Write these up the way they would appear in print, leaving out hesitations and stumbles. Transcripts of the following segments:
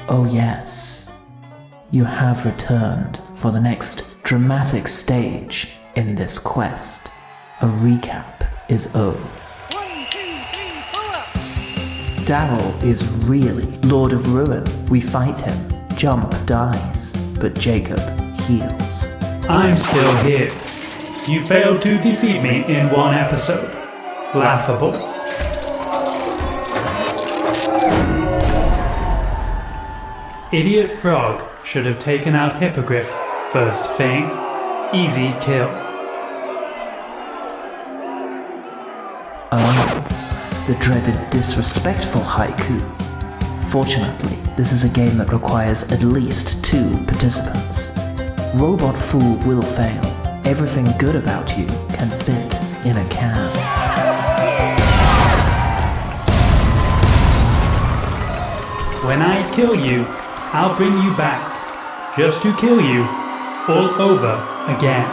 Oh yes, you have returned for the next dramatic stage in this quest. A recap is owed. 1, 2, 3, 4. Daryl is really Lord of Ruin. We fight him. Jump dies, but Jacob heals. I'm still here. You failed to defeat me in one episode. Laughable. Idiot Frog should have taken out Hippogriff first thing. Easy kill. Oh, the dreaded disrespectful haiku. Fortunately, this is a game that requires at least 2 participants. Robot Fool will fail. Everything good about you can fit in a can. When I kill you, I'll bring you back. Just to kill you all over again.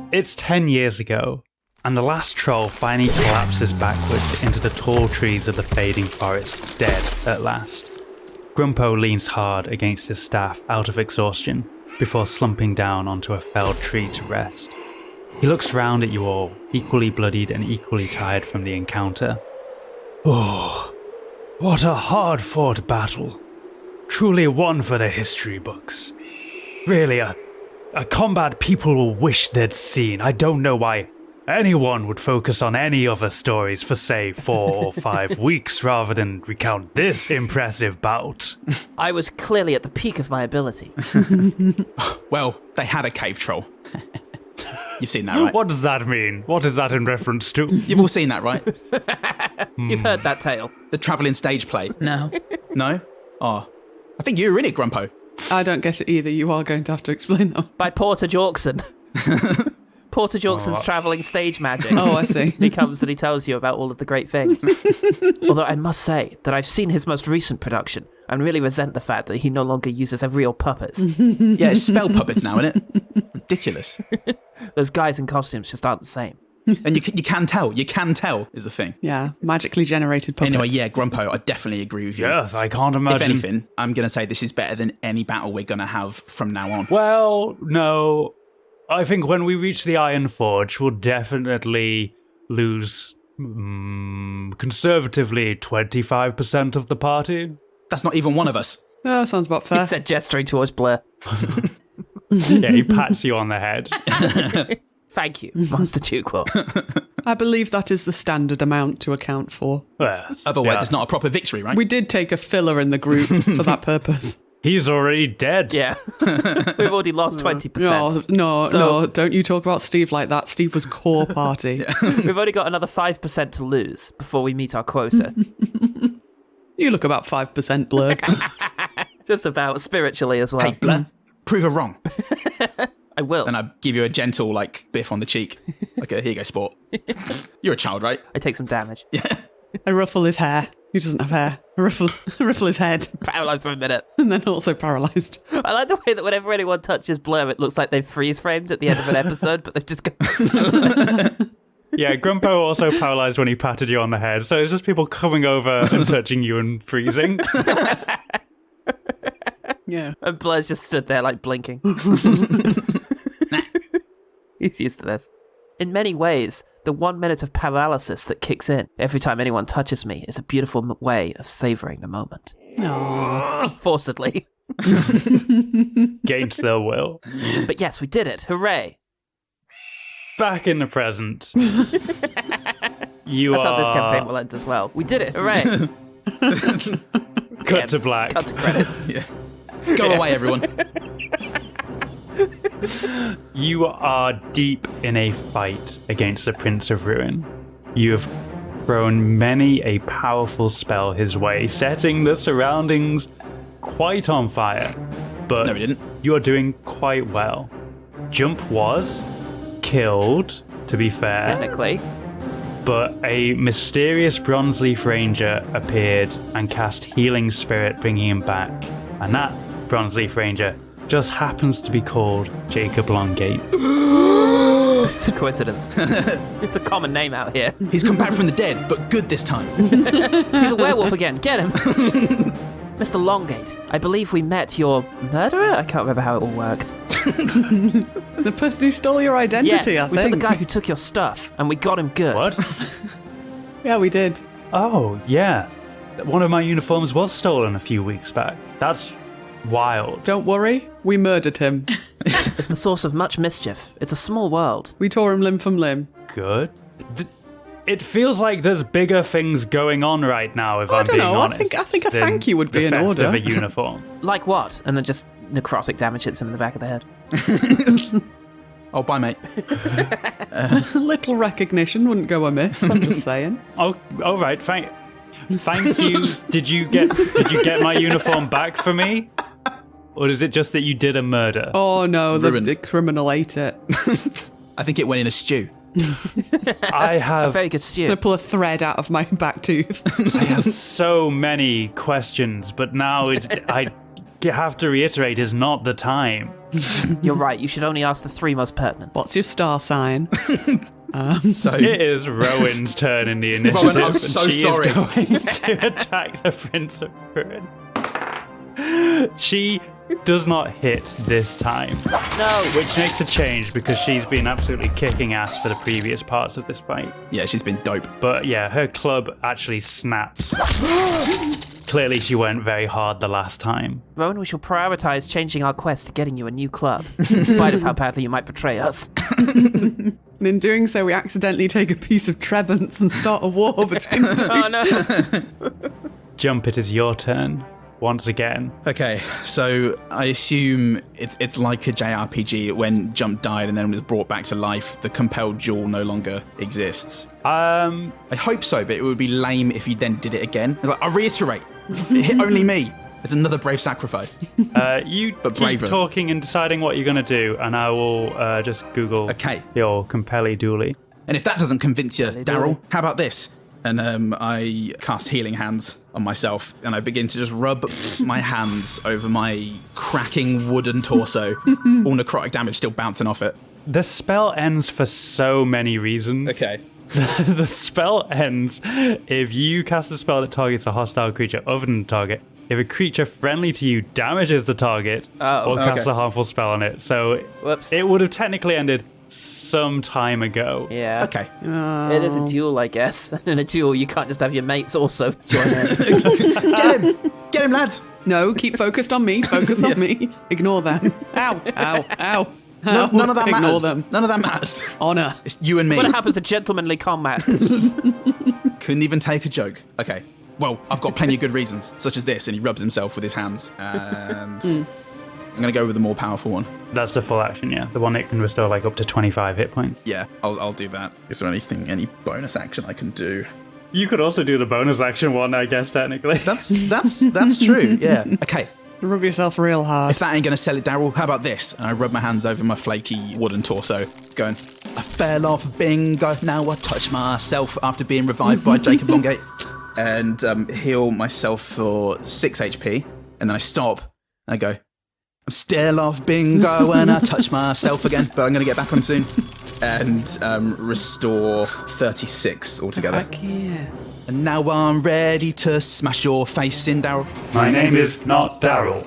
It's 10 years ago, and the last troll finally collapses backwards into the tall trees of the fading forest, dead at last. Grumpo leans hard against his staff out of exhaustion, before slumping down onto a felled tree to rest. He looks round at you all, equally bloodied and equally tired from the encounter. Oh, what a hard-fought battle. Truly one for the history books. Really, a combat people will wish they'd seen. I don't know why anyone would focus on any other stories for, say, 4 or 5 weeks rather than recount this impressive bout. I was clearly at the peak of my ability. Well, they had a cave troll. You've seen that, right? What does that mean? What is that in reference to? You've all seen that, right? You've heard that tale. The travelling stage play. No. No? Oh, I think you were in it, Grumpo. I don't get it either. You are going to have to explain that. By Porter Jorkson. Porter Jorkson's travelling stage magic. Oh, I see. He comes and he tells you about all of the great things. Although I must say that I've seen his most recent production and really resent the fact that he no longer uses real puppets. Yeah, it's spell puppets now, isn't it? Ridiculous. Those guys in costumes just aren't the same. And you can tell is the thing. Yeah, magically generated puppets. Anyway, yeah, Grumpo, I definitely agree with you. Yes, I can't imagine. If anything, I'm going to say this is better than any battle we're going to have from now on. Well, no. I think when we reach the Iron Forge, we'll definitely lose, conservatively, 25% of the party. That's not even one of us. Oh, sounds about fair. He said, gesturing towards Blair. Yeah, he pats you on the head. Thank you, Master Dewclaw. I believe that is the standard amount to account for. Yes, Otherwise, it's not a proper victory, right? We did take a filler in the group for that purpose. He's already dead. Yeah. We've already lost 20%. No, don't you talk about Steve like that. Steve was core party. We've only got another 5% to lose before we meet our quota. You look about 5% blurred. Just about, spiritually as well. Hey, Blur, prove her wrong. I will. And I give you a gentle, biff on the cheek. Okay, here you go, sport. You're a child, right? I take some damage. Yeah. I ruffle his hair. He doesn't have hair. I ruffle his head. Paralysed for a minute. And then also paralysed. I like the way that whenever anyone touches Blur, it looks like they've freeze-framed at the end of an episode, but they've just gone... Yeah, Grumpo also paralysed when he patted you on the head, so it's just people coming over and touching you and freezing. Yeah. And Blur's just stood there, blinking. He's used to this. In many ways, the 1 minute of paralysis that kicks in every time anyone touches me is a beautiful way of savouring the moment. Aww. Forcedly. Against their will. But yes, we did it. Hooray. Back in the present. That's how this campaign will end as well. We did it. Hooray. Cut to black. Cut to credits. Yeah. Go away, everyone. You are deep in a fight against the Prince of Ruin. You have thrown many a powerful spell his way, setting the surroundings quite on fire. But No, he didn't. you are doing quite well. Jump was killed, to be fair, Technically. but a mysterious bronze leaf ranger appeared and cast Healing Spirit, bringing him back. And that bronze leaf ranger just happens to be called Jacob Longate. It's a coincidence. It's a common name out here. He's come back from the dead, but good this time. He's a werewolf again. Get him. Mr. Longate, I believe we met your murderer? I can't remember how it all worked. The person who stole your identity, yes, I we think. took the guy who took your stuff, and we got him good. What? Yeah, we did. Oh, yeah. One of my uniforms was stolen a few weeks back. That's wild. Don't worry, we murdered him. It's the source of much mischief. It's a small world. We tore him limb from limb. Good. It feels like there's bigger things going on right now, if I I'm don't being know, honest. I think a than thank you would be the in theft order. of a uniform. Like what? And then just necrotic damage hits him in the back of the head. Oh, bye, mate. A little recognition wouldn't go amiss, I'm just saying. Oh, all right. Thank you. Did you get my uniform back for me? Or is it just that you did a murder? Oh no, the Ruined. criminal ate it. I think it went in a stew. I have Very good stew. I'm gonna pull a thread out of my back tooth. I have so many questions, but now I have to reiterate, is not the time. You're right. You should only ask the three most pertinent. What's your star sign? So It is Rowan's turn in the initiative. Rowan, I'm and so she sorry. is going to attack the Prince of Ruin. She does not hit this time, No. which makes a change because she's been absolutely kicking ass for the previous parts of this fight. yeah, she's been dope. But yeah, her club actually snaps. Clearly she went very hard the last time. Rowan, we shall prioritize changing our quest to getting you a new club, in spite of how badly you might betray us. And in doing so, we accidentally take a piece of Trebant's and start a war between the two. Oh no. Jump, it is your turn. Once again. Okay, so I assume it's like a JRPG. When Jump died and then was brought back to life, the compelled duel no longer exists. I hope so, but it would be lame if you then did it again. It's like, I reiterate, hit only me. It's another brave sacrifice. You But keep braver. talking and deciding what you're going to do, and I will just Google Okay. your Compelli Dooley. And if that doesn't convince you, do Daryl, it. how about this? And I cast Healing Hands on myself, and I begin to just rub my hands over my cracking wooden torso, all necrotic damage still bouncing off it. The spell ends for so many reasons. The spell ends if you cast a spell that targets a hostile creature other than the target, if a creature friendly to you damages the target, or casts okay. a harmful spell on it. So Whoops. it would have technically ended some time ago. Yeah. Okay. It is a duel, I guess. And in a duel, you can't just have your mates also join in. Get him, lads! No, keep focused on me. Focus on me. Ignore them. Ow, ow, ow. No, none of that Ignore matters. them. None of that matters. Honor. It's you and me. What happens to gentlemanly combat? Couldn't even take a joke. Okay. Well, I've got plenty of good reasons, such as this, and he rubs himself with his hands. And I'm going to go with the more powerful one. That's the full action, yeah. The one that can restore like up to 25 hit points. Yeah, I'll do that. Is there any bonus action I can do? You could also do the bonus action one, I guess, technically. That's true. Yeah. Okay. Rub yourself real hard. If that ain't gonna sell it, Daryl, how about this? And I rub my hands over my flaky wooden torso, going, I fell off bingo, now I touch myself after being revived by Jacob Longate. And heal myself for 6 HP. And then I stop, and I go, I'm still off bingo, and I touch myself again, but I'm gonna get back on soon. And restore 36 altogether. Heck yeah. And now I'm ready to smash your face in, Daryl. My name is not Daryl.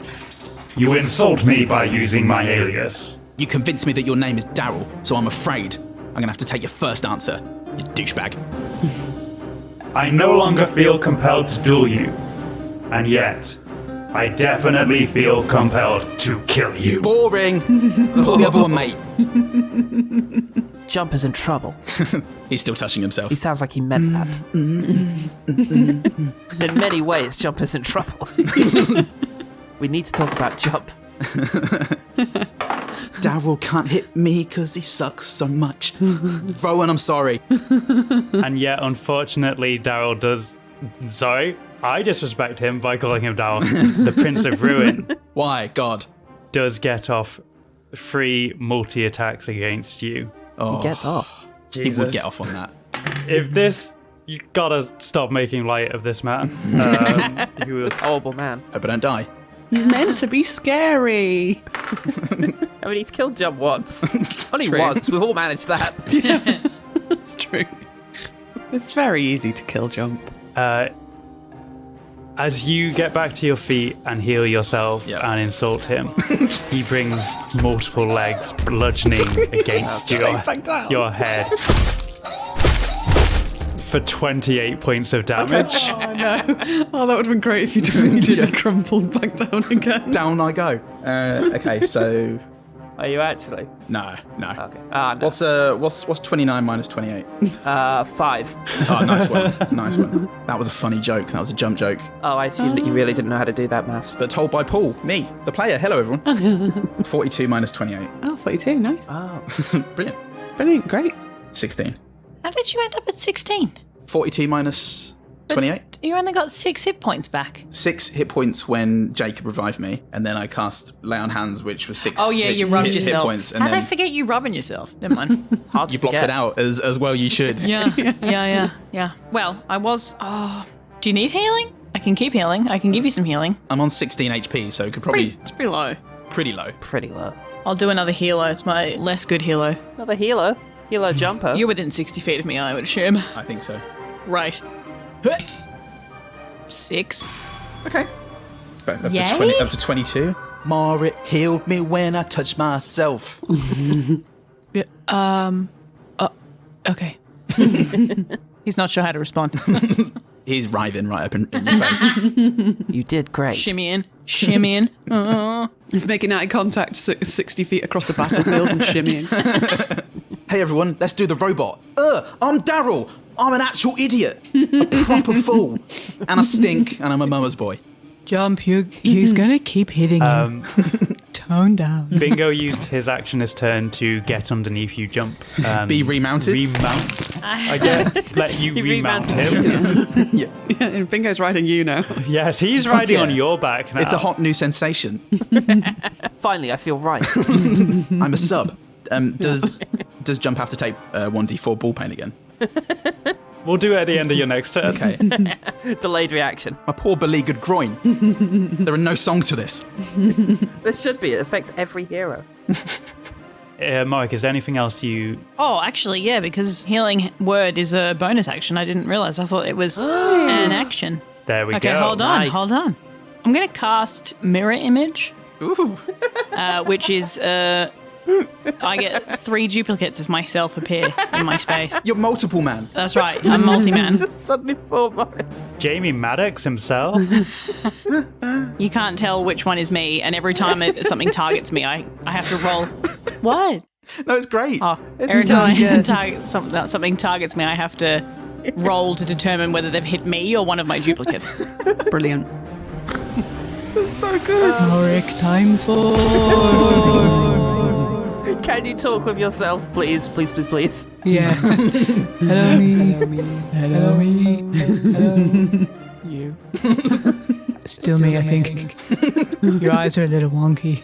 You insult me by using my alias. You convinced me that your name is Daryl, so I'm afraid I'm gonna have to take your first answer, you douchebag. I no longer feel compelled to duel you. And yet, I definitely feel compelled to kill you. Boring! Call the other one, mate. Jump is in trouble. He's still touching himself. He sounds like he meant that. In many ways, Jump is in trouble. We need to talk about Jump. Daryl can't hit me because he sucks so much. Rowan, I'm sorry. And yet, unfortunately, Daryl does... Sorry, I disrespect him by calling him Daryl. The Prince of Ruin Why? God. does get off 3 multi-attacks against you. Oh, He gets off. he would get off on that. If this... You gotta stop making light of this man. He was... Horrible man. Hope I don't die. He's meant to be scary. I mean, he's killed Jump once. Only True. once. We've all managed that. That's true. It's very easy to kill Jump. As you get back to your feet and heal yourself Yep. and insult him, he brings multiple legs bludgeoning against back down. your head for 28 points of damage. Oh no. Oh, that would have been great if you did crumpled back down again. Down I go. Okay, so... Are you actually? No. Okay. No. What's 29 minus 28? 5. Oh, nice one. That was a funny joke. That was a Jump joke. Oh, I assumed that you really didn't know how to do that maths. But told by Paul, me, the player. Hello, everyone. 42 minus 28. Oh, 42, nice. Oh. Brilliant. Brilliant, great. 16. How did you end up at 16? 42 minus 28. You only got 6 hit points back. 6 hit points when Jacob revived me, and then I cast Lay on Hands, which was 6 Oh, yeah, hit, you rubbed hit yourself. points. And How'd I then forget you rubbing yourself? Never mind. Hard to you blocked forget. it out as well you should. Yeah. Well, I was... Oh, do you need healing? I can keep healing. I can give you some healing. I'm on 16 HP, so could probably It's pretty low. pretty low. Pretty low. I'll do another healer. It's my less good healer. Another healer. Healer jumper. You're within 60 feet of me, I would assume. I think so. Right. 6. Okay. But up Yay? to 20, up to 22. Marit healed me when I touched myself. Okay. He's not sure how to respond. He's writhing right up in your face. You did great. Shimmy in. Shimmy in. He's making eye contact 60 feet across the battlefield and shimmying. Hey everyone, let's do the robot. I'm Daryl. I'm an actual idiot. A proper fool. And I stink, and I'm a mama's boy. Jump, he's gonna keep hitting you. Tone down. Bingo used his action his turn to get underneath you, Jump. Be remounted? Remount. I guess let you remount him. Yeah. And Bingo's riding you now. Yes, he's riding yeah. on your back now. It's a hot new sensation. Finally, I feel right. I'm a sub. Does Jump have to take 1d4 ball pain again? We'll do it at the end of your next turn. Okay. Delayed reaction. My poor beleaguered groin. There are no songs for this. There should be. It affects every hero. Mike, is there anything else you... Oh, actually, yeah, because healing word is a bonus action. I didn't realize. I thought it was an action. There we Okay, go. hold on, Nice. hold on. I'm going to cast Mirror Image, Ooh. which is... I get 3 duplicates of myself appear in my space. You're multiple, man. That's right, I'm multi-man. Suddenly thought about it. Jamie Maddox himself. You can't tell which one is me, and every time something targets me, I have to roll. What? No, it's great. Oh, every time something targets me, I have to roll to determine whether they've hit me or one of my duplicates. Brilliant. It's so good. Auric times 4. Can you talk with yourself, please? Please, please, please. Yeah. Hello me. Hello me. Hello. You. Still me, I think. Your eyes are a little wonky.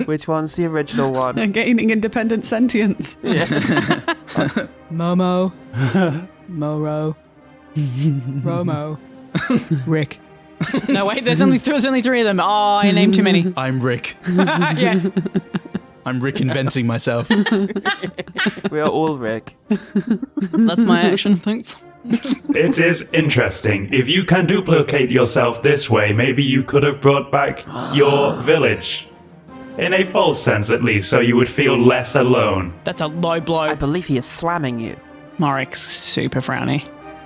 Which one's the original one? And gaining independent sentience. Momo. Moro. Romo. Rick. No, wait, there's only 3 of them. Oh, I named too many. I'm Rick. Yeah. I'm Rick inventing myself. We are all Rick. That's my action, thanks. It is interesting. If you can duplicate yourself this way, maybe you could have brought back your village. In a false sense, at least, so you would feel less alone. That's a low I blow. believe he is slamming you. Marik's super frowny.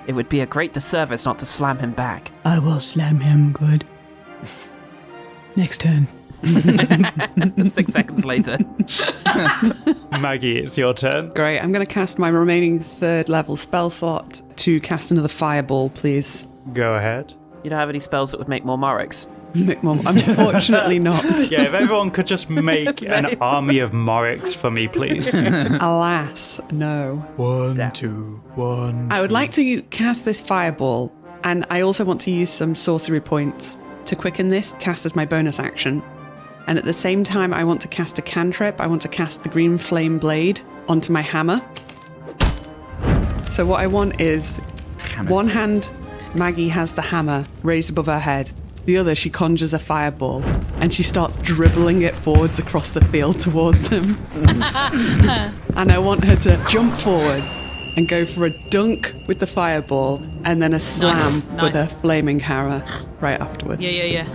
It would be a great disservice not to slam him back. I will slam him good. Next turn. 6 seconds later. Maggie, it's your turn. Great. I'm going to cast my remaining 3rd level spell slot to cast another fireball, please. Go ahead. You don't have any spells that would make more Morix? Mum, unfortunately not. Yeah, if everyone could just make an army of Moriks for me, please. Alas, no. 1, 2, 1. I would like to cast this fireball, and I also want to use some sorcery points to quicken this, cast as my bonus action. And at the same time, I want to cast a cantrip. I want to cast the green flame blade onto my hammer. So what I want is one hand, Maggie has the hammer raised above her head. The other, she conjures a fireball and she starts dribbling it forwards across the field towards him. And I want her to jump forwards and go for a dunk with the fireball and then a slam with her flaming hammer right afterwards. Yeah,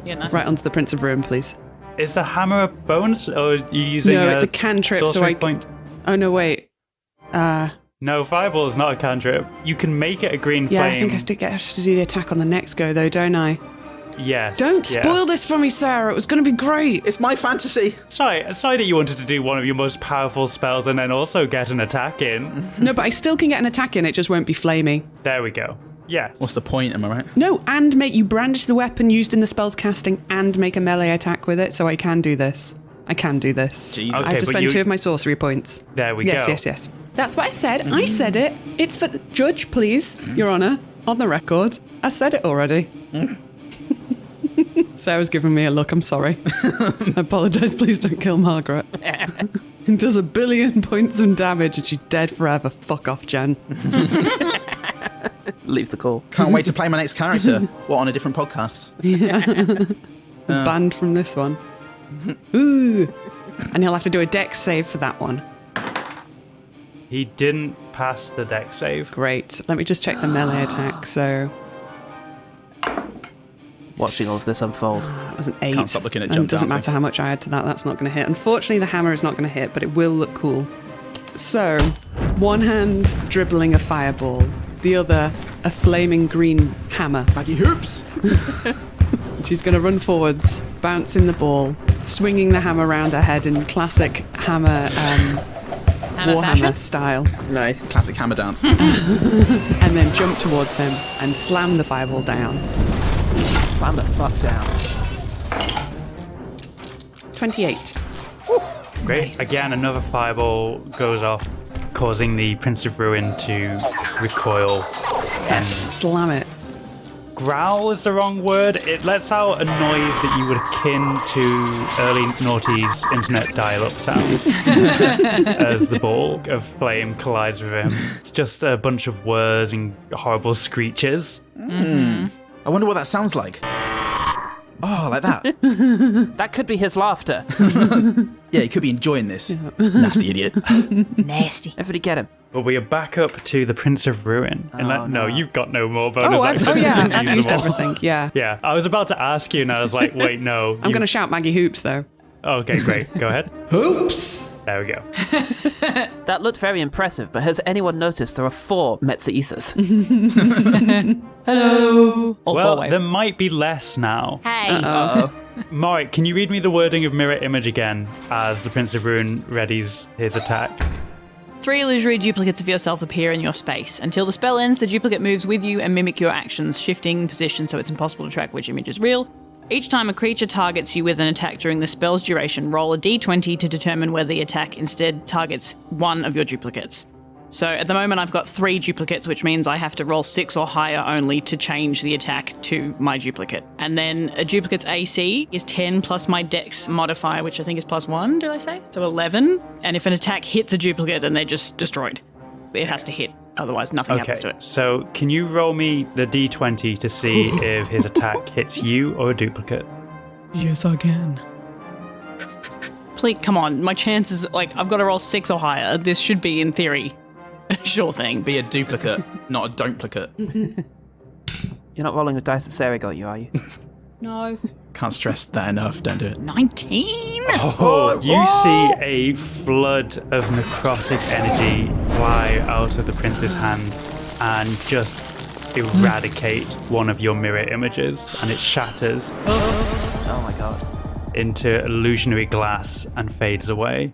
nice. Right onto the Prince of Ruin, please. Is the hammer a bonus, or are you using No, it's a cantrip, so sorcery I... point? Oh, no, wait. No, fireball is not a cantrip. You can make it a green Yeah, flame. I think I still get to do the attack on the next go, though, don't I? Yes. Don't spoil this for me, Sarah. It was going to be great. It's my fantasy. Sorry that you wanted to do one of your most powerful spells and then also get an attack in. No, but I still can get an attack in. It just won't be flamey. There we go. Yeah. What's the point, am I right? No, and make you brandish the weapon used in the spell's casting and make a melee attack with it, so I can do this. Jesus. Okay, I have to but spend 2 of my sorcery points. There we Yes, go. yes. That's what I said. I said it. It's for the judge, please, Your Honour. On the record. I said it already. Sarah's giving me a look. I'm sorry. I apologise. Please don't kill Margaret. It does 1 billion points of damage and she's dead forever. Fuck off, Jen. Leave the call. Can't wait to play my next character. What, on a different podcast? Banned from this one. Ooh. And he'll have to do a dex save for that one. He didn't pass the dex save. Great. Let me just check the melee attack. So Watching all of this unfold. that was an 8. Can't stop looking at And jump it doesn't dancing. matter how much I add to that. That's not going to hit. Unfortunately, the hammer is not going to hit, but it will look cool. So, one hand dribbling a fireball, the other a flaming green hammer. Maggie Hoops. She's going to run forwards, bouncing the ball, swinging the hammer around her head in classic hammer, Warhammer fashion? style, Nice. Classic hammer dance. and then jump towards him and slam the fireball down. Slam the fuck down. 28. Great. Again, another fireball goes off, causing the Prince of Ruin to recoil. And Slam it. growl is the wrong word. It lets out a noise that you would akin to early noughties internet dial-up sound as the ball of flame collides with him. It's just a bunch of whirs and horrible screeches. I wonder what that sounds like. Oh, like that. That could be his laughter. Yeah, he could be enjoying this. Nasty idiot. Nasty. Everybody get him. But we are back up to the Prince of Ruin. No, you've got no more bonus actions. I've Use used them all. everything. Yeah. Yeah, I was about to ask you, and I was like, wait, no. I'm going to shout Maggie Hoops, though. Okay, great. Go ahead. Hoops! There we go. That looked very impressive, but has anyone noticed there are 4 Metzaisas? Hello. All Well, four way. there might be less now. Hey. Mark, can you read me the wording of Mirror Image again as the Prince of Ruin readies his attack? 3 illusory duplicates of yourself appear in your space. Until the spell ends, the duplicate moves with you and mimic your actions, shifting position so it's impossible to track which image is real. Each time a creature targets you with an attack during the spell's duration, roll a d20 to determine whether the attack instead targets one of your duplicates. So at the moment I've got 3 duplicates, which means I have to roll 6 or higher only to change the attack to my duplicate. And then a duplicate's AC is 10 plus my dex modifier, which I think is +1, did I say? So 11. And if an attack hits a duplicate, then they're just destroyed. It has to hit, otherwise nothing happens to Okay, it. so can you roll me the d20 to see if his attack hits you or a duplicate? Yes, I can. Please, come on, my chances, I've got to roll 6 or higher. This should be, in theory, a sure thing. Be a duplicate, not a don't-plicate. You're not rolling with dice that Sarah got you, are you? No. Can't stress that enough. Don't do it. 19? Oh, you see a flood of necrotic energy fly out of the prince's hand and just eradicate one of your mirror images, and it shatters Oh my god. into illusionary glass and fades away.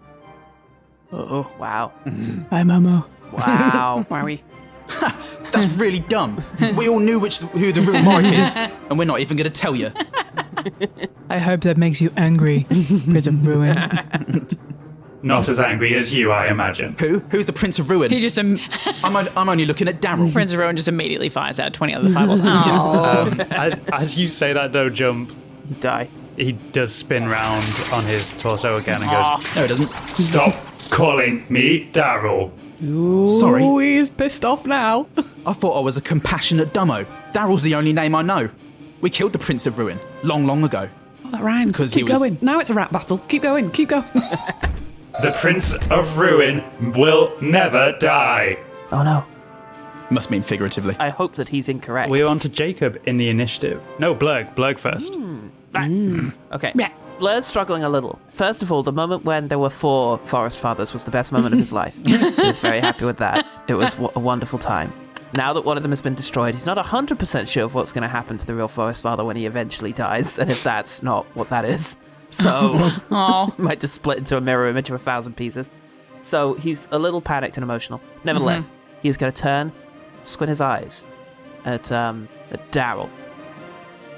Oh, wow. Hi, Momo. Wow. Wowie. That's really dumb. We all knew who the real Mark is, and we're not even going to tell you. I hope that makes you angry, Prince of Ruin. Not as angry as you, I imagine. Who's the Prince of Ruin? He just I'm only looking at Daryl. Prince of Ruin just immediately fires out 20 other fireballs. Oh. As you say that, though, Jump, You die. he does spin round on his torso again and goes, No, it doesn't. "Stop calling me Daryl." Sorry. Oh, he's pissed off now. I thought I was a compassionate dumbo. Daryl's the only name I know. We killed the Prince of Ruin long, long ago. Oh, that rhymed. Because Keep he was- going. Now it's a rap battle. Keep going. Keep going. The Prince of Ruin will never die. Oh no. Must mean figuratively. I hope that he's incorrect. We're on to Jacob in the initiative. No, Blurg. Blurg first. Okay. Yeah. Blur's struggling a little. First of all, the moment when there were 4 Forest Fathers was the best moment of his life. He was very happy with that. It was a wonderful time. Now that one of them has been destroyed, he's not 100% sure of what's going to happen to the real Forest Father when he eventually dies, and if that's not what that is. So, Oh. might just split into a mirror image of 1,000 pieces. So, he's a little panicked and emotional. Nevertheless, he's going to turn, squint his eyes at Daryl.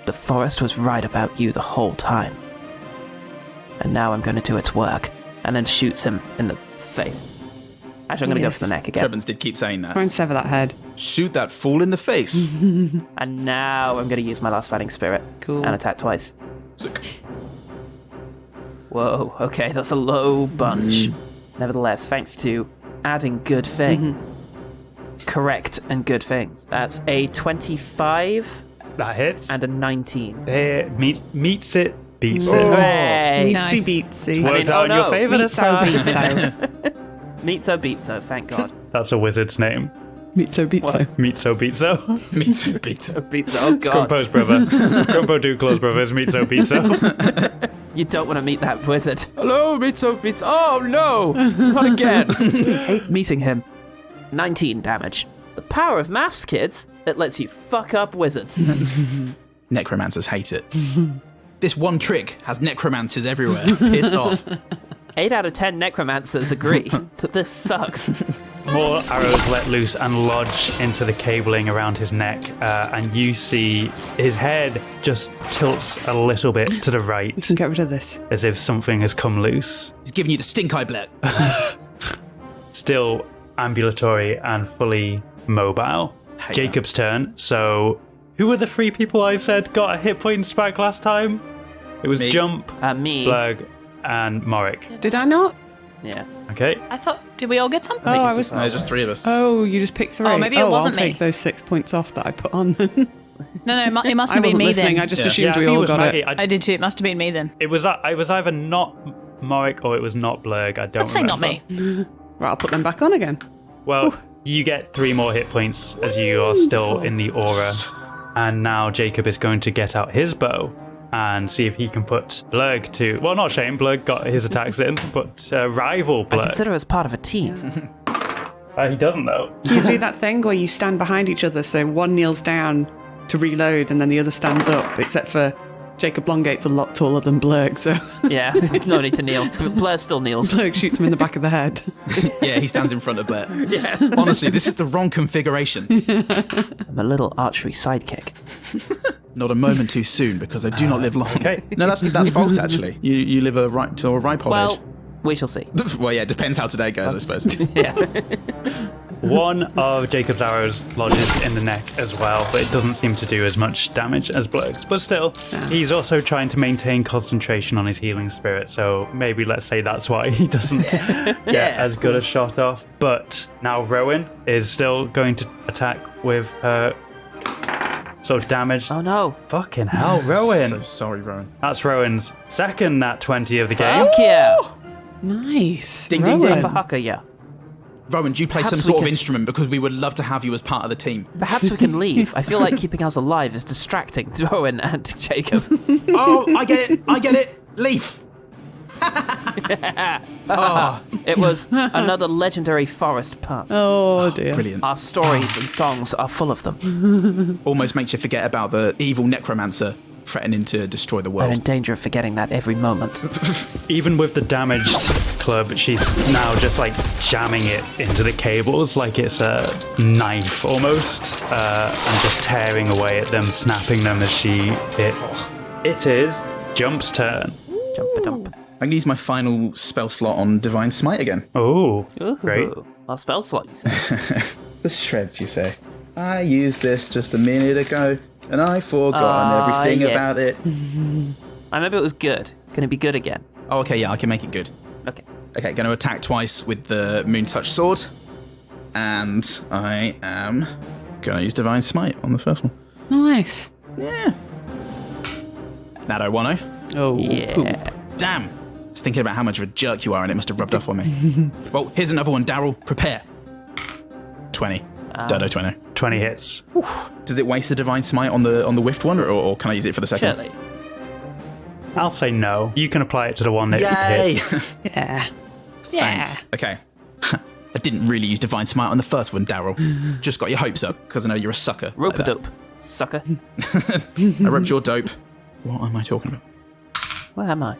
The forest was right about you the whole time. And now I'm going to do its work. And then shoots him in the face. Actually, I'm going to go for the neck again. Trebens did keep saying that. Try and sever that head. Shoot that fool in the face. And now I'm going to use my last fighting spirit. Cool. And attack twice. Whoa, okay, that's a low bunch. Nevertheless, thanks to adding good things. Correct and good things. That's a 25 That hits. and a 19. There, meets it, beats it. Hooray! Nice. Beatsy beatsy. Worked out in your favour this time. Meetso beatso, thank God. That's a wizard's name. Beatso beatso. Meetso Beatso. Me too, Peter. Beatso, oh God. Grumpo's brother. Grumpo Duclaw's brother is Meetso Beatso. You don't want to meet that wizard. Hello, Meetso beatso. Oh no! Not again. Hate meeting him. 19 damage. The power of maths, kids. It lets you fuck up wizards. Necromancers hate it. This one trick has necromancers everywhere. Pissed off. 8 out of 10 necromancers agree that this sucks. More arrows let loose and lodge into the cabling around his neck, and you see his head just tilts a little bit to the right, We can get rid of this. as if something has come loose. He's giving you the stink eye, Blair. Still ambulatory and fully mobile. Hey, Jacob's turn. So, who were the 3 people I said got a hit points back last time? It was Me. Jump, Me. Blurg, and Morik. Did I not? Yeah. Okay. I thought, did we all get some? Oh, I was. No, there's just 3 of us. Oh, you just picked 3. Oh, maybe it wasn't I'll me. take those 6 points off that I put on. Then. No, it must I have been wasn't me listening. then. I just Yeah. assumed I we think it all was got Maggie. it. I did too. It must have been me then. It was either not Morik or it was not Blurg. I don't Let's say not remember. me. Right, I'll put them back on again. Well, you get 3 more hit points as you are still in the aura. And now Jacob is going to get out his bow and see if he can put Blurg to... Well, not Shane, Blurg got his attacks in, but rival I Blurg. consider us part of a team. He doesn't, though. You do that thing where you stand behind each other, so one kneels down to reload and then the other stands up, except for Jacob Longate's a lot taller than Blurg, so Yeah, no need to kneel. Blair still kneels. Blurg shoots him in the back of the head. Yeah, he stands in front of Blair. Yeah. Honestly, this is the wrong configuration. I'm a little archery sidekick. Not a moment too soon, because I do not live long. okay. No, that's false, actually. You live a ripe old Well, age. we shall see. Well, yeah, depends how today goes, I suppose. Yeah. One of Jacob's arrows lodges in the neck as well, but it doesn't seem to do as much damage as Blurg's. But still, he's also trying to maintain concentration on his healing spirit, so maybe let's say that's why he doesn't get as good a shot off. But now Rowan is still going to attack with her sort of damage. Oh no. Fucking hell, Rowan. So sorry, Rowan. That's Rowan's second nat 20 of the game. Fuck yeah. Nice. Ding, ding, Rowan. ding. For Hucker, yeah. Rowan, do you play Perhaps some we sort of can- instrument? Because we would love to have you as part of the team. Perhaps we can leave. I feel like keeping us alive is distracting to Owen and Jacob. Oh, I get it. Leaf. It was another legendary forest pun. Oh dear. Brilliant. Our stories and songs are full of them. Almost makes you forget about the evil necromancer threatening to destroy the I'm world. in danger of forgetting that every moment. Even with the damaged club, she's now just like jamming it into the cables like it's a knife almost, and just tearing away at them, snapping them as she hit. It is Jump's turn. Jump-a-dump. I'm going to use my final spell slot on Divine Smite again. Oh, Ooh, great. Our spell slot, you say? The shreds, you say. I used this just a minute ago, and I've forgotten everything yeah. about it. I remember it was good. Can it be good again? Oh, okay, yeah, I can make it good. Okay. Okay, going to attack twice with the Moon Touch Sword, and I am going to use Divine Smite on the first one. Nice. Yeah. Nat 010. Oh, Yeah. poop. Damn. I was thinking about how much of a jerk you are, and it must have rubbed off on me. Well, here's another one, Daryl. Prepare. 20. Dodo 20. 20 hits. Does it waste a Divine Smite on the whiffed one, or can I use it for the second? Surely. I'll say no. You can apply it to the one that Yay! hits. Yeah. Thanks. Okay. I didn't really use Divine Smite on the first one, Daryl. Just got your hopes up, because I know you're a sucker. like that. Rope-a-dope. Sucker. I ripped your dope. What am I talking about? Where am I?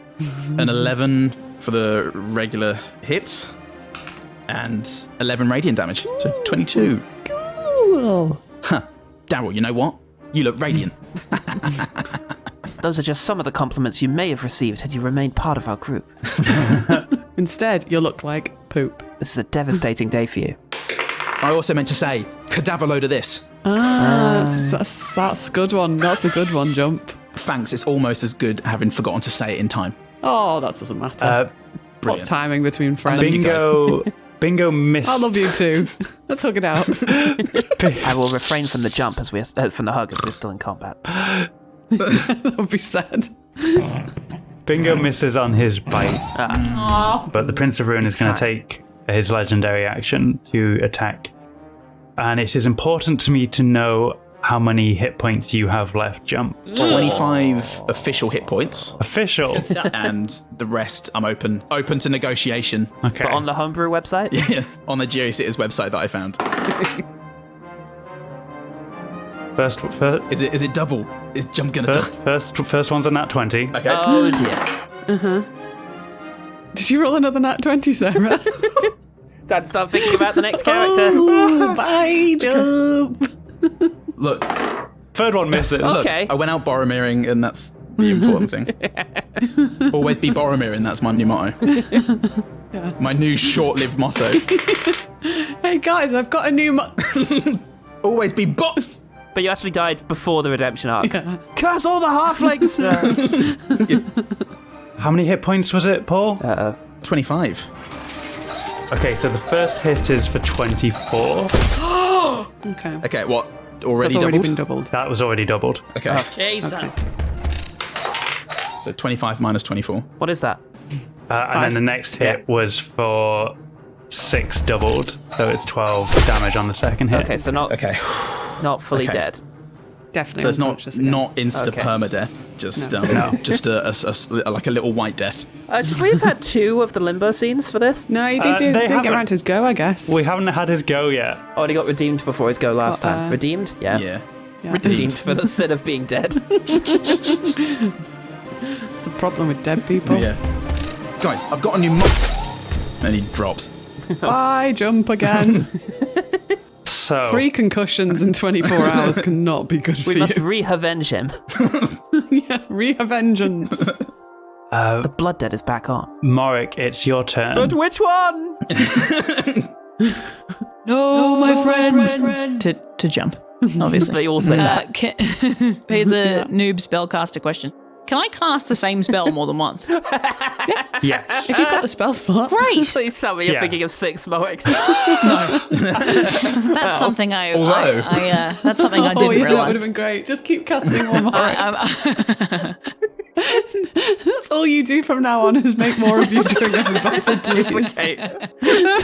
An 11 for the regular hit, and 11 radiant damage. So 22. Cool. Daryl, you know what? You look radiant. Those are just some of the compliments you may have received had you remained part of our group. Instead, you'll look like poop. This is a devastating day for you. I also meant to say, cadaver load of this. That's a good one. That's a good one, Jump. Thanks, it's almost as good having forgotten to say it in time. Oh, that doesn't matter. What's Brilliant. timing between friends? love you guys. Bingo missed. I love you too. Let's hug it out. I will refrain from the jump as we're from the hug as we're still in combat. That would be sad. Bingo misses on his bite. But the Prince of Ruin is going to take his legendary action to attack. And it is important to me to know how many hit points you have left, Jump. 25 official hit points, Official. and the rest I'm open to negotiation. Okay. But on the homebrew website? Yeah, on the GeoCities website that I found. First Is it double? Is Jump gonna die? first one's a nat 20. Okay. Oh dear. Did you roll another nat 20, Sarah? Time to start thinking about the next character. Oh, bye, Jump. Look, Third one misses. Okay. I went out Boromiring, and that's the important thing. Always be Boromiring, that's my new motto. My new short-lived motto. Hey, guys, I've got a new... Always be But you actually died before the redemption arc. Yeah. Curse all the halflings! How many hit points was it, Paul? 25. Okay, so the first hit is for 24. Okay. Okay, what? Already That's already doubled? been doubled. That was already doubled. Okay, Jesus. so 25 minus 24. What is that? And then the next hit was for 6 doubled, so it's 12 damage on the second hit. Okay, so not Okay, fully Okay. dead. Definitely. so it's unconscious again. not insta Okay. permadeath, just No. just a like a little white death. Should we have had 2 of the limbo scenes for this? No, he They didn't get haven't. around to his go, I guess. We haven't had his go yet. Oh, and he got redeemed before his go last time. Redeemed? Yeah. Yeah. Redeemed for the sin of being dead. It's the problem with dead people. Yeah. Guys, I've got a new and he drops. Bye, Jump again. So 3 concussions in 24 hours cannot be good for We you. must re-avenge him. Yeah, re-vengeance. The blood debt is back on. Morik, it's your turn. But which one? No, my friend. To jump, obviously. They all say that. Here's a noob spellcaster question. Can I cast the same spell more than once? Yes. If you've got the spell slot. Great! Please tell me you're Yeah. thinking of 6 Moeks. That's something I although- that's something I Oh, didn't yeah, that would realize. have been great. Just keep casting one more. That's all you do from now on is make more of you during every battle, please.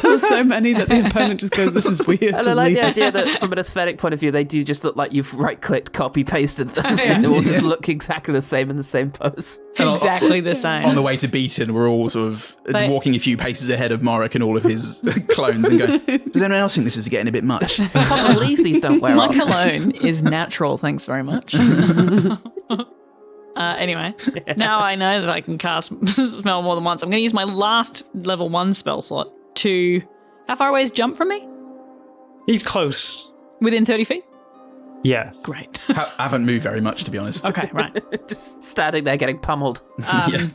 There's so many that the opponent just goes, this is weird. And I and like the leaves. idea that from an aesthetic point of view, they do just look like you've right-clicked, copy-pasted them. They all just look exactly the same in the same pose. Exactly the same. On the way to Beaton, we're all sort of walking a few paces ahead of Morik and all of his clones and going, does anyone else think this is getting a bit much? I can't believe these don't wear My off. cologne is natural, thanks very much. Anyway, now I know that I can cast spell more than once. I'm going to use my last level 1 spell slot to... How far away is Jump from me? He's close. Within 30 feet? Yes. Great. I haven't moved very much, to be honest. Okay, right. Just standing there getting pummeled. Yeah.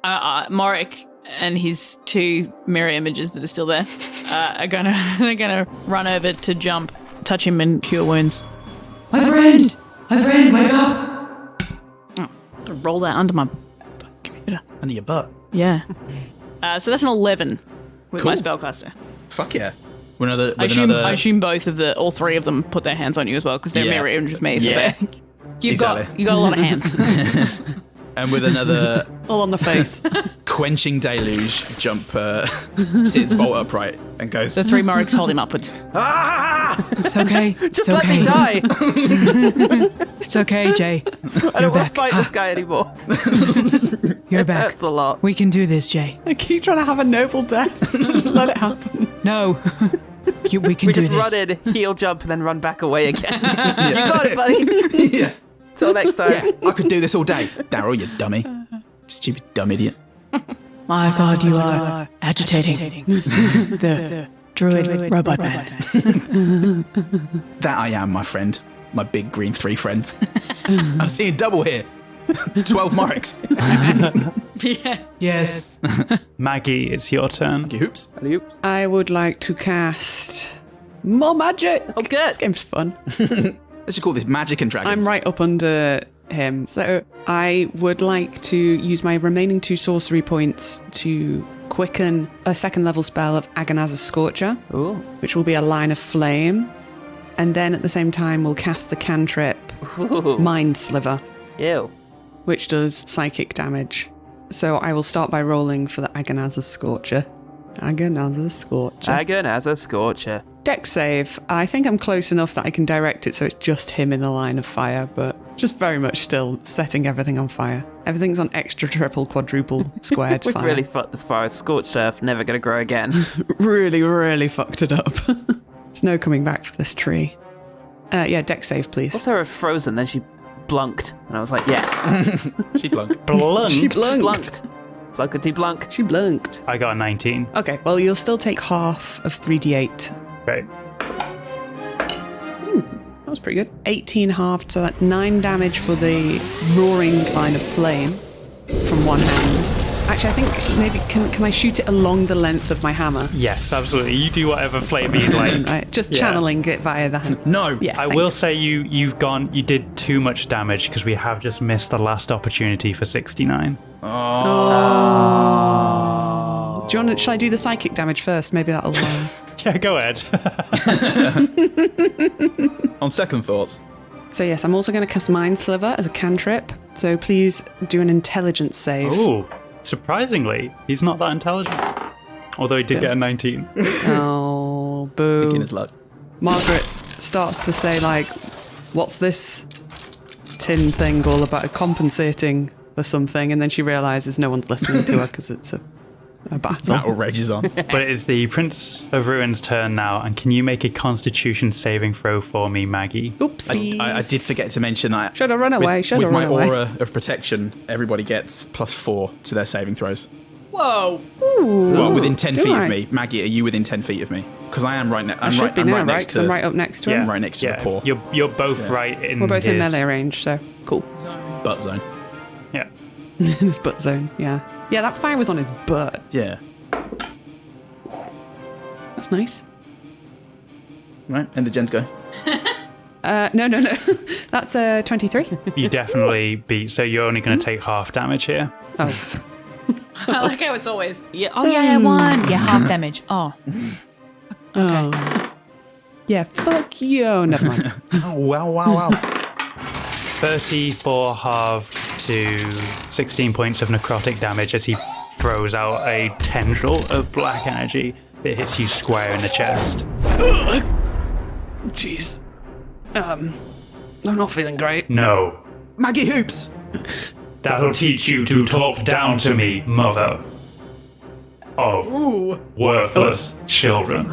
Morik and his 2 mirror images that are still there are they're gonna run over to jump, touch him, and cure wounds. My friend, wake up. Oh, I'm gonna roll that under my computer. Under your butt. Yeah. So that's an 11 with my Cool. spellcaster. Fuck yeah. With another. I assume all 3 of them put their hands on you as well because they're Yeah. mirror image of me. So Yeah. you Exactly. got a lot of hands. And with another All on the face. quenching deluge, jump, sits bolt upright and goes. The 3 Moriks hold him upwards. It's okay. Just it's let okay. me die. It's okay, Jay. I don't want back. to fight this guy anymore. You're back. That's a lot. We can do this, Jay. I keep trying to have a noble death. Just let it happen. No. We can We do just this. run in, heel jump, and then run back away again. You got it, buddy. Yeah. Till next time. I could do this all day. Daryl, you dummy. Stupid dumb idiot. My God, you are agitating the druid robot man. That I am, my friend. My big green 3 friends. I'm seeing double here. 12 marks. Yes. Maggie, it's your turn. Okay, hoops. I would like to cast more magic. Oh, good. This game's fun. Let's just call this Magic and Dragons. I'm right up under him. So I would like to use my remaining 2 sorcery points to quicken a 2nd level spell of Agonizer's Scorcher, Ooh. which will be a line of flame. And then at the same time, we'll cast the cantrip Ooh. Mind Sliver, Ew. which does psychic damage. So I will start by rolling for the Agonizer's Scorcher. Agonizer's Scorcher. Dragon as a scorcher. Dex save. I think I'm close enough that I can direct it so it's just him in the line of fire, but just very much still setting everything on fire. Everything's on extra, triple, quadruple, squared We've fire. really fucked this fire. Scorched earth, never gonna grow again. really, really fucked it up. There's no coming back for this tree. Yeah, dex save, please. Also, her frozen, then she blunked. And I was like, yes. She blunked. Blunt. She blunked. Blunked. Blunkety blunk. She blunked. I got a 19. Okay, well, you'll still take half of 3d8. Great. That was pretty good. 18 halved, so that's 9 damage for the roaring line of flame from one hand. Actually, I think maybe can I shoot it along the length of my hammer? Yes, absolutely. You do whatever flavor you like. Right, just Yeah. channeling it via the hand. No. Yeah, I thanks. will say you did too much damage because we have just missed the last opportunity for 69. Do you want to? Shall I do the psychic damage first? Maybe that'll. Yeah, go ahead. On second thoughts. So yes, I'm also going to cast Mind Sliver as a cantrip. So please do an intelligence save. Ooh, surprisingly, he's not that intelligent. Although he did get a 19. Oh, boo. Picking his luck. Margaret starts to say, like, what's this tin thing all about? Compensating for something. And then she realises no one's listening to her because it's a battle. Battle rages on. But it's the Prince of Ruin's turn now, and can you make a Constitution saving throw for me, Maggie? Oopsies. I did forget to mention that. Should I run away? With, Should with I my run away? aura of protection, everybody gets +4 to their saving throws. Whoa. Ooh, Well, within 10 do feet I? of me. Maggie, are you within 10 feet of me? Because I am right next. I I'm should right. be I'm now, right right? next 'Cause to. I'm right up next to him. I'm right next to the paw. You're both right in We're both his in melee range, so cool. Butt zone. Yeah. In his butt zone, yeah. Yeah, that fire was on his butt. Yeah. That's nice. Right. And the gens go. No. That's 23. You definitely beat, so you're only going to take half damage here. Oh. I like how it's always. Yeah. Oh yeah, 1. Yeah, half damage. Oh. Okay. Yeah, fuck you. Oh, never mind. Oh, wow. 34 half to 16 points of necrotic damage as he throws out a tendril of black energy that hits you square in the chest. Jeez. I'm not feeling great. No. Maggie Hoops! That'll teach you to talk down to me, mother of worthless children.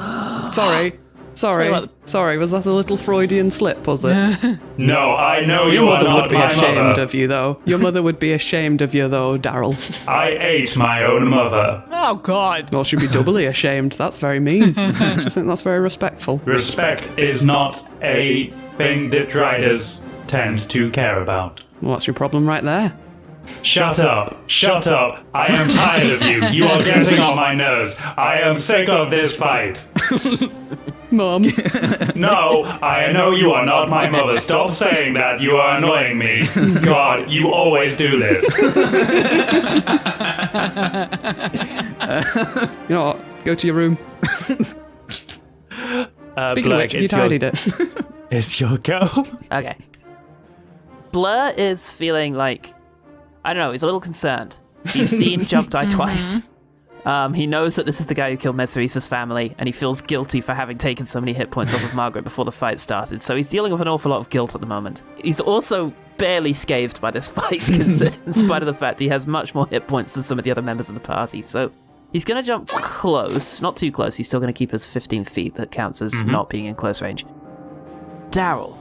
Sorry. Sorry, was that a little Freudian slip, was it? No, I know Your you are mother would not be my ashamed mother. of you, though. Your mother would be ashamed of you, though, Daryl. I ate my own mother. Oh, God. Well, she'd be doubly ashamed. That's very mean. I think that's very respectful. Respect is not a thing that riders tend to care about. Well, that's your problem right there. Shut up. Shut up. I am tired of you. You are getting on my nerves. I am sick of this fight. Mum. No, I know you are not my mother. Stop saying that. You are annoying me. God, you always do this. You know what? Go to your room. Speaking of which, you tidied it. It's your go. Okay. Blur is feeling like, I don't know, he's a little concerned. He's seen Jump die twice. He knows that this is the guy who killed Meserisa's family, and he feels guilty for having taken so many hit points off of Margaret before the fight started. So he's dealing with an awful lot of guilt at the moment. He's also barely scathed by this fight, in spite of the fact he has much more hit points than some of the other members of the party. So he's going to jump close, not too close. He's still going to keep his 15 feet. That counts as not being in close range. Daryl,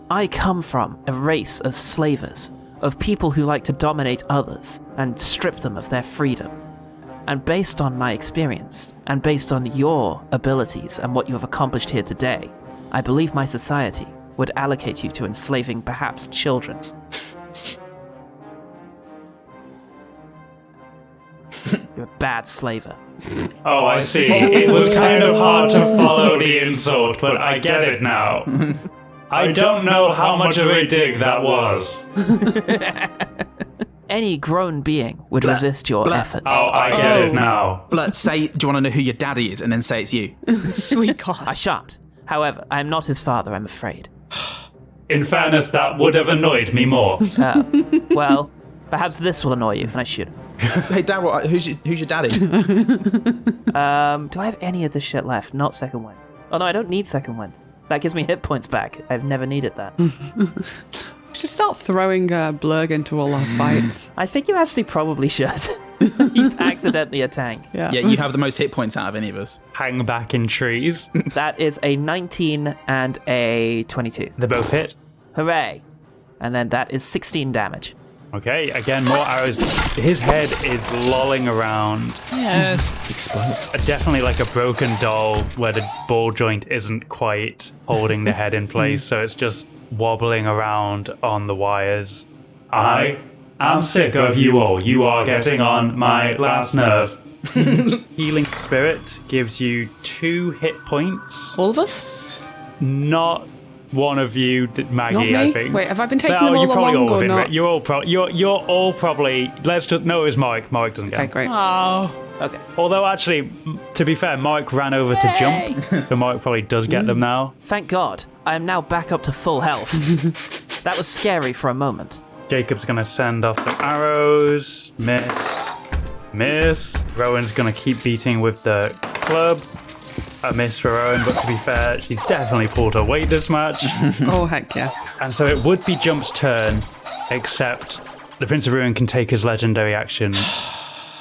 I come from a race of slavers, of people who like to dominate others and strip them of their freedom. And based on my experience, and based on your abilities and what you have accomplished here today, I believe my society would allocate you to enslaving perhaps children. You're a bad slaver. Oh, I see. It was kind of hard to follow the insult, but I get it now. I don't know how much of a dig that was. Any grown being would resist your efforts. Oh, I get it now. Blurt, say, do you want to know who your daddy is? And then say it's you. Sweet God. I shan't. However, I am not his father, I'm afraid. In fairness, that would have annoyed me more. Well, perhaps this will annoy you, and I should. Hey, Daryl, who's your daddy? Do I have any of this shit left? Not second wind. Oh no, I don't need second wind. That gives me hit points back. I've never needed that. We should start throwing Blurg into all our fights. I think you actually probably should. He's accidentally a tank. Yeah. Yeah, you have the most hit points out of any of us. Hang back in trees. That is a 19 and a 22. They both hit. Hooray. And then that is 16 damage. Okay, again, more arrows. His head is lolling around. Yes. Explode. Definitely like a broken doll where the ball joint isn't quite holding the head in place, so it's just wobbling around on the wires. I am sick of you all. You are getting on my last nerve. Healing Spirit gives you 2 hit points. All of us? Not one of you, Maggie, Not me? I think. Wait, have I been taking No, them all you're probably along all or of it. not? You're all probably. Let's just. No, it was Mike. Mike doesn't Okay, count. great. Oh. Okay. Although, actually, to be fair, Mike ran over to jump, so Mike probably does get them now. Thank God. I am now back up to full health. That was scary for a moment. Jacob's gonna send off some arrows. Miss. Miss. Rowan's gonna keep beating with the club. A miss for Rowan, but to be fair, she's definitely pulled her weight this match. Oh, heck yeah. And so it would be Jump's turn, except the Prince of Ruin can take his legendary action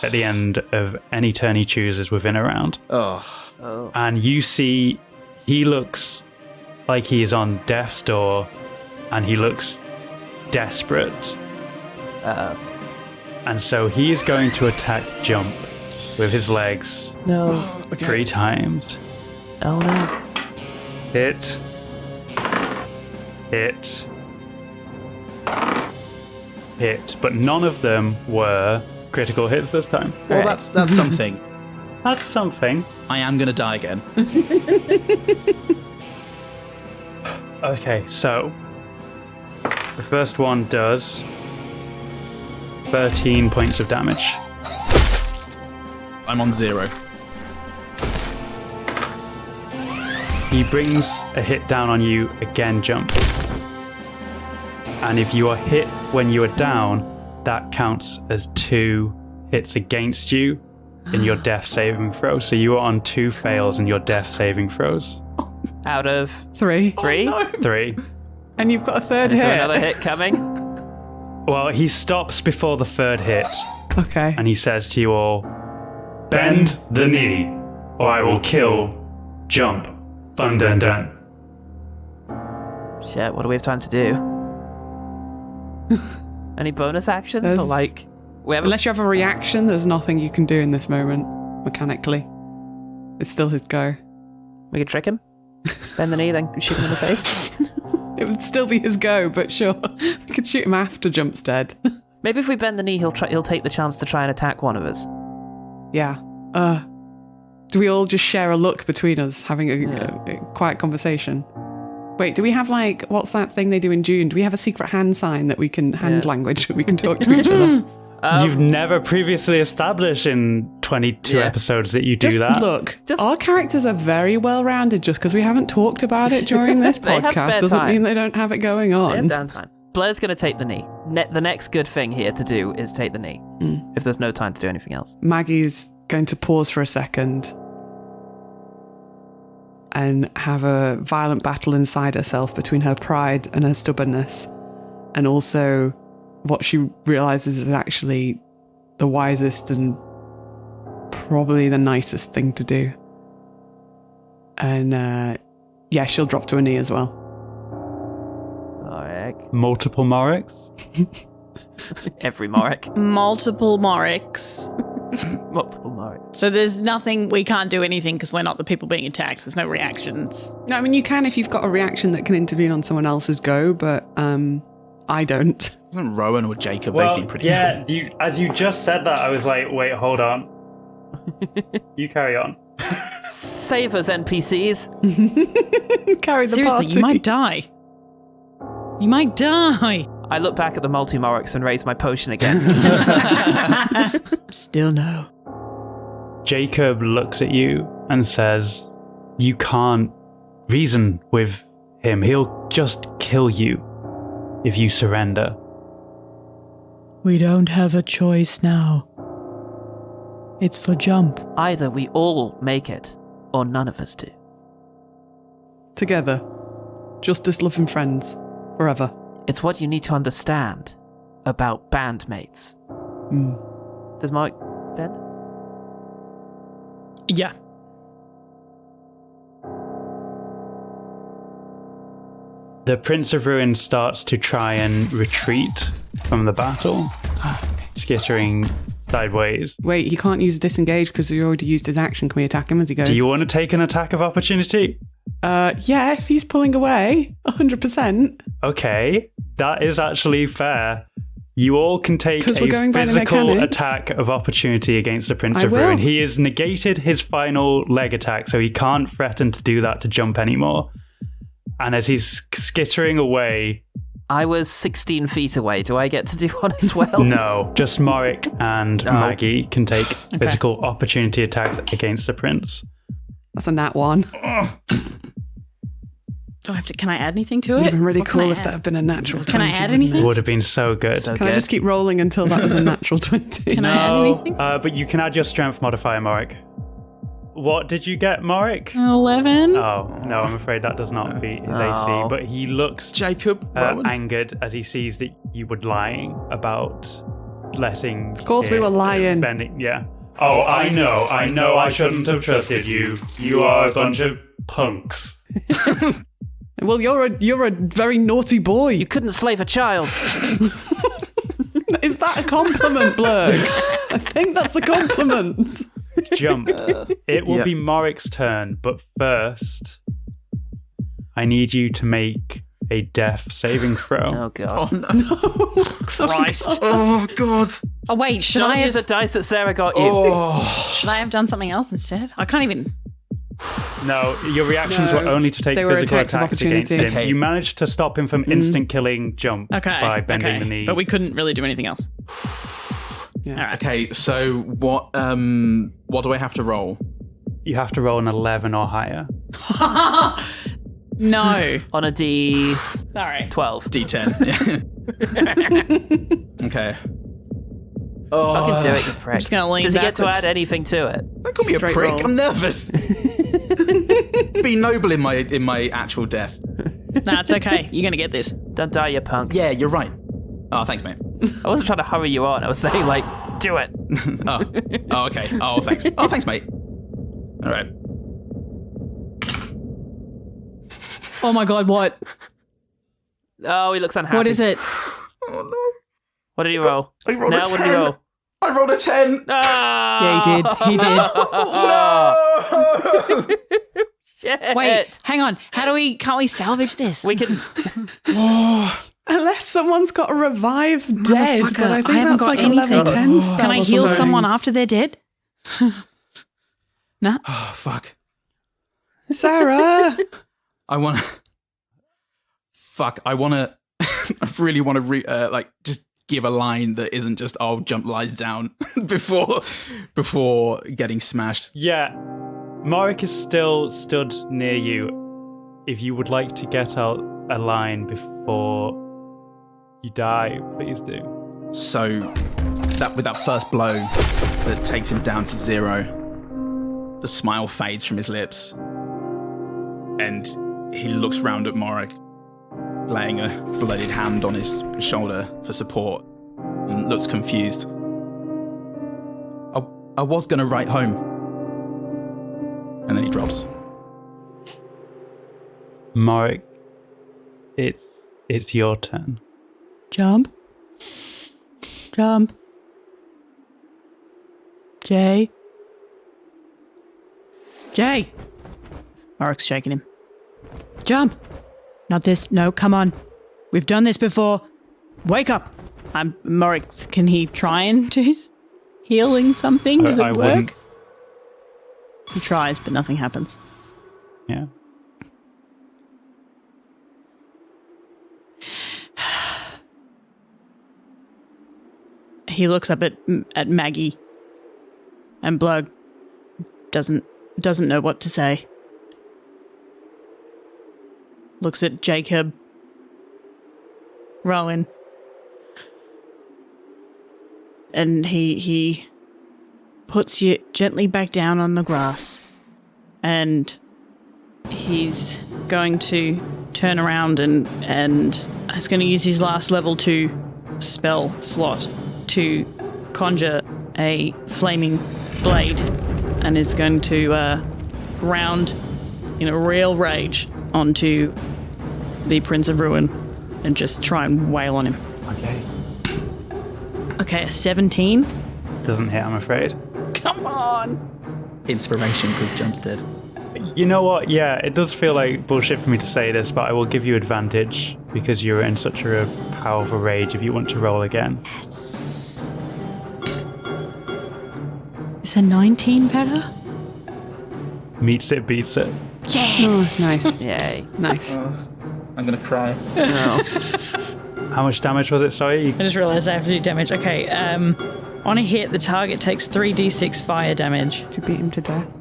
at the end of any turn he chooses within a round. Oh. And you see he looks like he's on death's door, and he looks desperate. And so he is going to attack Jump with his legs No. 3 times. Oh no. Hit. Hit. Hit. But none of them were critical hits this time. Well, that's something. That's something. I am going to die again. Okay, so the first one does 13 points of damage. I'm on 0. He brings a hit down on you again, Jump. And if you are hit when you are down, that counts as 2 hits against you in your death saving throw. So you are on 2 fails in your death saving throws. Out of 3. 3? 3. And you've got a third Is hit. there another hit coming? Well, he stops before the 3rd hit, Okay. and he says to you all, "Bend the knee, or I will kill Jump." Fun done done. Shit, what do we have time to do? Any bonus actions? There's- Or like... We haven't... Unless you have a reaction, there's nothing you can do in this moment, mechanically. It's still his go. We could trick him? Bend the knee, then shoot him in the face? It would still be his go, but sure. We could shoot him after Jump's dead. Maybe if we bend the knee, he'll take the chance to try and attack one of us. Yeah. Do we all just share a look between us, having a quiet conversation? Wait, do we have like, what's that thing they do in June? Do we have a secret hand sign that we can, hand language, that we can talk to each other? You've never previously established in 22 episodes that you do Just that. look, our characters are very well rounded. Just because we haven't talked about it during this They have podcast spare doesn't time. mean they don't have it going They on. have downtime. Blair's going to take the knee. The next good thing here to do is take the knee. If there's no time to do anything else. Maggie's going to pause for a second and have a violent battle inside herself between her pride and her stubbornness, and also what she realizes is actually the wisest and probably the nicest thing to do. And she'll drop to a knee as well. Alright. Multiple Morricks? Every Morik. Multiple Morricks. Multiple Morik. So there's nothing, we can't do anything because we're not the people being attacked. There's no reactions. No, I mean, you can if you've got a reaction that can intervene on someone else's go, but I don't. Isn't Rowan or Jacob? They seem pretty. Yeah, as you just said that, I was like, wait, hold on. You carry on. Save us, NPCs. Carry the Seriously, party. you might die. You might die. I look back at the multi-Moriks and raise my potion again. Still no. Jacob looks at you and says, you can't reason with him. He'll just kill you if you surrender. We don't have a choice now. It's for Jump. Either we all make it, or none of us do. Together. Justice-loving friends. Forever. It's what you need to understand about bandmates. Does Mike bend? Yeah. The Prince of Ruin starts to try and retreat from the battle, skittering sideways. Wait, he can't use disengage because he already used his action. Can we attack him as he goes? Do you want to take an attack of opportunity? Yeah, if he's pulling away, 100%. Okay, that is actually fair. You all can take 'Cause we're a going by the physical mechanics. attack of opportunity against the Prince I of will. Ruin. He has negated his final leg attack, so he can't threaten to do that to Jump anymore. And as he's skittering away... I was 16 feet away. Do I get to do one as well? No, just Morik and Maggie can take physical opportunity attacks against the Prince. That's a nat 1. Do I have to? Can I add anything to It would it? have been really What can cool I if that add? had been a natural 20. Can I add wouldn't anything? it? Would have been so good. So Can I good. just keep rolling until that was a natural 20? Can I add anything? But you can add your strength modifier, Morik. What did you get, Morik? 11. Oh, no, I'm afraid that does not beat his AC. But he looks Jacob, Rowan. angered as he sees that you were lying about letting... Of course we were lying. Bending, yeah. Oh, I know I shouldn't have trusted you. You are a bunch of punks. Well, you're a very naughty boy. You couldn't slave a child. Is that a compliment, Blurg? I think that's a compliment. Jump. It will be Morik's turn, but first, I need you to make a death saving throw. Oh, God. Christ. Oh, God. Oh, wait. Should Don't I use have? a dice that Sarah got you. Should I have done something else instead? I can't even. No, your reactions No, were only to take they were physical attacks of attacks against him. opportunity. Okay. You managed to stop him from instant killing Jump by bending the knee. But we couldn't really do anything else. Yeah. All right. Okay, so what do I have to roll? You have to roll an 11 or higher. No. On a D12. Sorry. D10. Okay. Oh, Fucking do it, you prick. I'm just gonna lean Does he get to backwards. add anything to it? don't call me a Straight prick. roll. I'm nervous. Be noble in my actual death. Nah, it's okay. You're gonna get this. Don't die, you punk. Yeah, you're right. Oh, thanks, mate. I wasn't trying to hurry you on. I was saying, like, do it. Oh, okay. Oh, thanks. Oh, thanks, mate. All right. Oh my god, what? Oh, he looks unhappy. What is it? Oh no. What did he roll? I rolled now, a 10. what did he roll? I rolled a 10. Ah! Yeah, he did. He did. No! Shit. Wait, hang on. Can't we salvage this? We can. Unless someone's got a revive dead, Motherfucker, but I think I haven't that's got like a level anything. 10 spell. Can I or heal something. someone after they're dead? No? Oh, fuck. Sarah! I want to. Fuck. I want to. I really want to just give a line that isn't just "oh, jump lies down" before getting smashed. Yeah, Morik is still stood near you. If you would like to get out a line before you die, please do. So that with that first blow that takes him down to 0, the smile fades from his lips, and he looks round at Morik, laying a bloodied hand on his shoulder for support, and looks confused. I was going to write home. And then he drops. Morik, it's your turn. Jump. Jump. Jay. Jay. Morik's shaking him. Jump. Not this. No, come on. We've done this before. Wake up. Morik, can he try and do healing something? Does I it wouldn't. work? He tries, but nothing happens. Yeah. He looks up at Maggie, and Blurg doesn't know what to say. Looks at Jacob, Rowan, and he puts you gently back down on the grass, and he's going to turn around and he's going to use his last level 2 spell slot to conjure a flaming blade, and is going to round in a real rage onto the Prince of Ruin and just try and wail on him. Okay. Okay, a 17. Doesn't hit, I'm afraid. Come on. Inspiration, because Jump's dead. You know what? Yeah, it does feel like bullshit for me to say this, but I will give you advantage because you're in such a powerful rage if you want to roll again. Is a 19 better? Meets it, beats it. Yes. Nice. Yay. Nice. I'm going to cry. How much damage was it? Sorry? I just realised I have to do damage. Okay, on a hit, the target takes 3d6 fire damage. Did you beat him to death?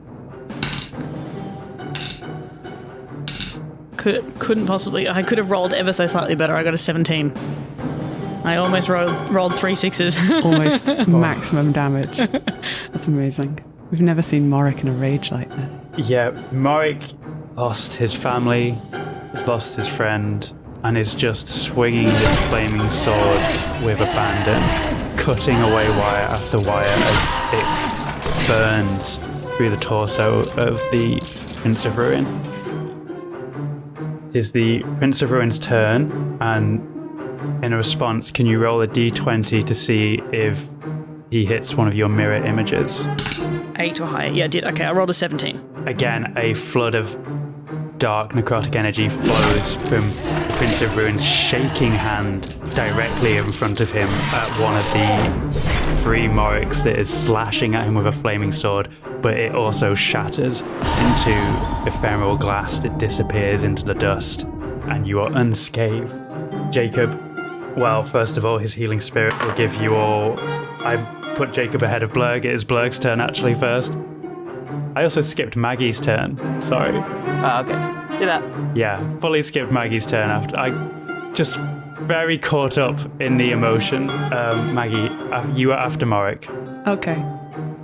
Couldn't possibly. I could have rolled ever so slightly better. I got a 17. I almost rolled 3 6s. Almost maximum damage. That's amazing. We've never seen Morik in a rage like this. Yeah, Morik lost his family, has lost his friend, and is just swinging his flaming sword with abandon, cutting away wire after wire as it burns through the torso of the Prince of Ruin. It is the Prince of Ruin's turn, and in a response, can you roll a d20 to see if he hits one of your mirror images? 8 or higher. Yeah, I did. Okay, I rolled a 17. Again, a flood of dark necrotic energy flows from the Prince of Ruin's shaking hand directly in front of him at one of the 3 Moriks that is slashing at him with a flaming sword, but it also shatters into ephemeral glass that disappears into the dust, and you are unscathed. Jacob, well, first of all, his healing spirit will give you all... I put Jacob ahead of Blurg. It is Blurg's turn actually first. I also skipped Maggie's turn. Sorry. Okay. Do that. Yeah, fully skipped Maggie's turn after. I just very caught up in the emotion. Maggie, you are after Morik. Okay.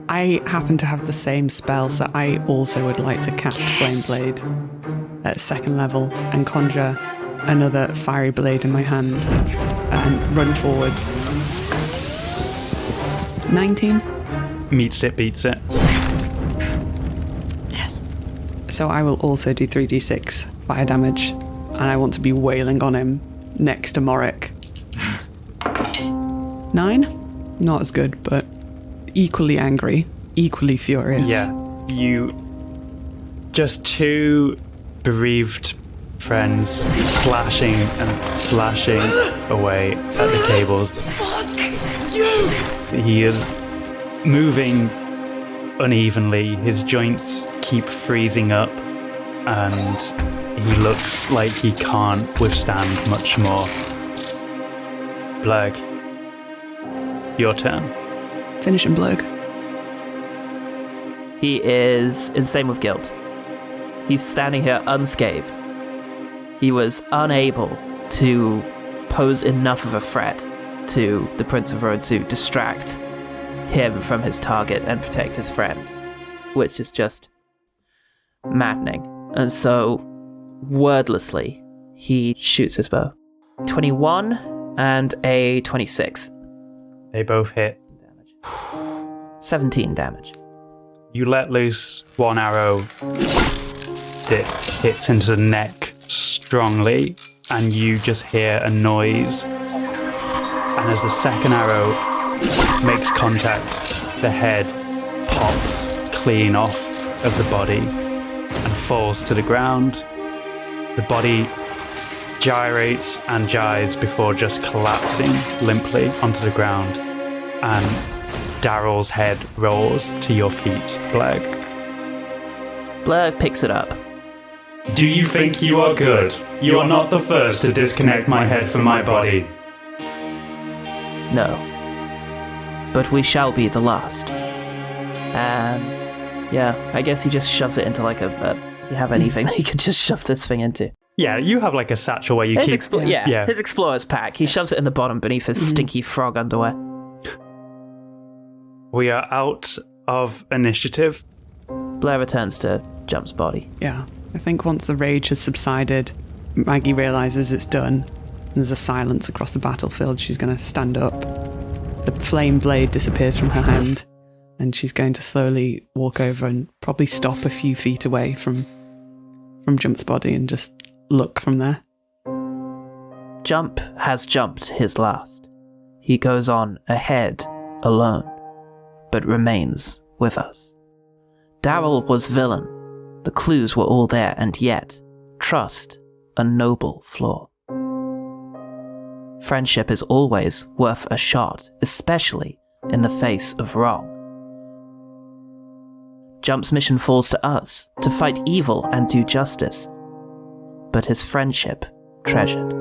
I happen to have the same spell, so I also would like to cast Flame Blade at 2nd level and conjure another fiery blade in my hand and run forwards. 19. Meets it, beats it. Yes. So I will also do 3d6 fire damage, and I want to be wailing on him next to Morik. 9? Not as good, but equally angry, equally furious. Yeah, you just two bereaved friends slashing and slashing away at the cables. Fuck you! He is moving unevenly. His joints keep freezing up, and he looks like he can't withstand much more. Blurg, your turn. Finish him, Blurg. He is insane with guilt. He's standing here unscathed. He was unable to pose enough of a threat to the Prince of Road to distract him from his target and protect his friend, which is just maddening. And so, wordlessly, he shoots his bow. 21 and a 26. They both hit. 17 damage. You let loose one arrow. It hits into the neck strongly, and you just hear a noise. And as the second arrow makes contact, the head pops clean off of the body and falls to the ground. The body gyrates and jives before just collapsing limply onto the ground, and Daryl's head rolls to your feet, Blurg. Blurg picks it up. Do you think you are good? You are not the first to disconnect my head from my body. No. But we shall be the last. And yeah, I guess he just shoves it into like does he have anything that he could just shove this thing into? Yeah, you have like a satchel where you keep... His explorer's pack. He shoves it in the bottom beneath his stinky frog underwear. We are out of initiative. Blair returns to Jump's body. Yeah. I think once the rage has subsided, Maggie realises it's done. And there's a silence across the battlefield. She's going to stand up. The flame blade disappears from her hand, and she's going to slowly walk over and probably stop a few feet away from Jump's body and just look from there. Jump has jumped his last. He goes on ahead alone, but remains with us. Daryl was villain. The clues were all there, and yet, trust, a noble flaw. Friendship is always worth a shot, especially in the face of wrong. Jump's mission falls to us, to fight evil and do justice, but his friendship treasured.